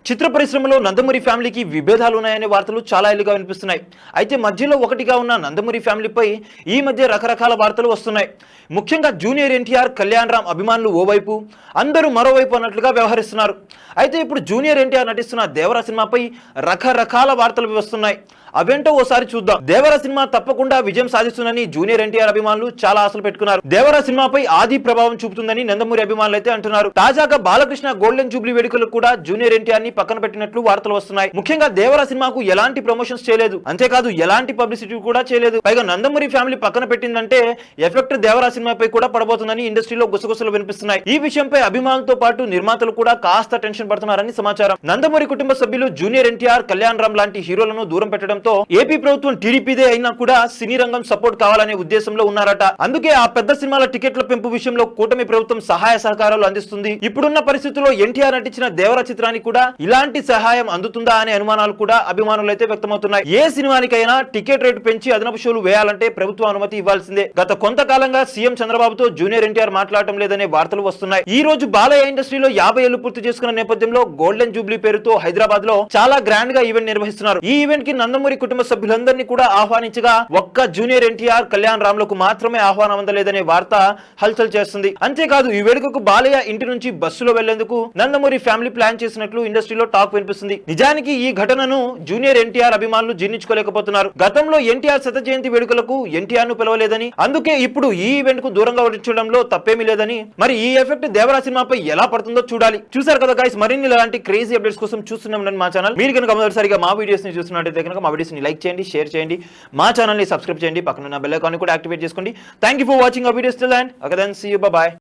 చిత్ర పరిశ్రమలో నందమూరి ఫ్యామిలీకి విభేదాలు ఉన్నాయనే వార్తలు చాలా ఏళ్లుగా వినిపిస్తున్నాయి. అయితే మధ్యలో ఒకటిగా ఉన్న నందమూరి ఫ్యామిలీపై ఈ మధ్య రకరకాల వార్తలు వస్తున్నాయి. ముఖ్యంగా జూనియర్ ఎన్టీఆర్, కళ్యాణ్ రామ్ అభిమానులు ఓవైపు, అందరూ మరోవైపు అన్నట్లుగా వ్యవహరిస్తున్నారు. అయితే ఇప్పుడు జూనియర్ ఎన్టీఆర్ నటిస్తున్న దేవరా సినిమాపై రకరకాల వార్తలు వస్తున్నాయి. అవేంటో ఓసారి చూద్దాం. దేవరా సినిమా తప్పకుండా విజయం సాధిస్తుందని జూనియర్ ఎన్టీఆర్ అభిమానులు చాలా ఆశలు పెట్టుకున్నారు. దేవరా సినిమాపై ఆది ప్రభావం చూపుతుందని నందమూరి అభిమానులు అయితే అంటున్నారు. తాజాగా బాలకృష్ణ గోల్డెన్ జూబ్లీ వేడుకలకు కూడా జూనియర్ ఎన్టీఆర్ ని పక్కన పెట్టినట్లు వార్తలు వస్తున్నాయి. ముఖ్యంగా దేవరా సినిమాకు ఎలాంటి ప్రమోషన్స్ చేయలేదు, అంతేకాదు ఎలాంటి పబ్లిసిటీ కూడా చేయలేదు. పైగా నందమూరి ఫ్యామిలీ పక్కన పెట్టిందంటే ఎఫెక్ట్ దేవరా సినిమాపై కూడా పడబోతుందని ఇండస్ట్రీలో గుసగుసలు వినిపిస్తున్నాయి. ఈ విషయంపై అభిమానులతో పాటు నిర్మాతలు కూడా కాస్త టెన్షన్ పడుతున్నారని సమాచారం. నందమూరి కుటుంబ సభ్యులు జూనియర్ ఎన్టీఆర్, కళ్యాణ్ రామ్ లాంటి హీరోలను దూరం పెట్టడం ఏపీ ప్రభుత్వం టీడీపీదే అయినా కూడా సినీ రంగం సపోర్ట్ కావాలనే ఉద్దేశంలో ఉన్నారట. అందుకే ఆ పెద్ద సినిమాల టికెట్ల పెంపు విషయంలో కూటమి ప్రభుత్వం సహాయ సహకారాలు అందిస్తుంది. ఇప్పుడున్న పరిస్థితుల్లో ఎన్టీఆర్ నటించిన దేవరా చిత్రానికి కూడా ఇలాంటి సహాయం అందుతుందా అనే అనుమానాలు కూడా అభిమానులు అయితే వ్యక్తమవుతున్నాయి. ఏ సినిమానికైనా టికెట్ రేటు పెంచి అదనపు షోలు వేయాలంటే ప్రభుత్వం అనుమతి ఇవ్వాల్సిందే. గత కొంతకాలంగా సీఎం చంద్రబాబుతో జూనియర్ ఎన్టీఆర్ మాట్లాడటం లేదనే వార్తలు వస్తున్నాయి. ఈ రోజు బాలయ్య ఇండస్ట్రీలో 50 ఏళ్లు పూర్తి చేసుకున్న నేపథ్యంలో గోల్డెన్ జూబ్లీ పేరుతో హైదరాబాద్ లో చాలా గ్రాండ్ గా ఈవెంట్ నిర్వహిస్తున్నారు. ఈ ఈవెంట్ కి నందమూరి కుటుంబ సభ్యులందరినీ కూడా ఆహ్వానించగా ఒక్క జూనియర్ ఎన్టీఆర్, కళ్యాణ్ రామ్ లకు మాత్రమే ఆహ్వానం అందలేదనే వార్త హల్చల్ చేస్తుంది. అంతేకాదు ఈ వేడుకకు బాలయ్య ఇంటి నుంచి బస్సులో వెళ్లేందుకు నందమూరి ఫ్యామిలీ ప్లాన్ చేసినట్లు ఇండస్ట్రీలో టాక్ వినిపిస్తుంది. నిజానికి ఈ ఘటనను జూనియర్ ఎన్టీఆర్ అభిమానులు జీర్ణించుకోలేకపోతున్నారు. గతంలో ఎన్టీఆర్ శత జయంతి వేడుకలకు ఎన్టీఆర్ ను పిలవలేదని, అందుకే ఇప్పుడు ఈ ఈవెంట్ కు దూరంగా ఉంచడంలో తప్పేమీ లేదని, మరి ఈ ఎఫెక్ట్ దేవరా సినిమాపై ఎలా పడుతుందో చూడాలి. చూసారు కదా గైస్, మరిన్ని ఇలాంటి క్రేజీ అప్డేట్స్ కోసం చూస్తున్నాం మా ఛానల్. మీరు కనుక మొదటిసారిగా మా వీడియోస్ ని చూస్తున్నట్టయితే కనుక మా వీడియోస్ ని లైక్ చేయండి, షేర్ చేయండి, మా ఛానల్ ని సబ్స్క్రైబ్ చేయండి, పక్కన బెల్ ఐకాన్ కూడా యాక్టివేట్ చేసుకోండి. Thank you for watching our videos till end. Okay then see you, bye by.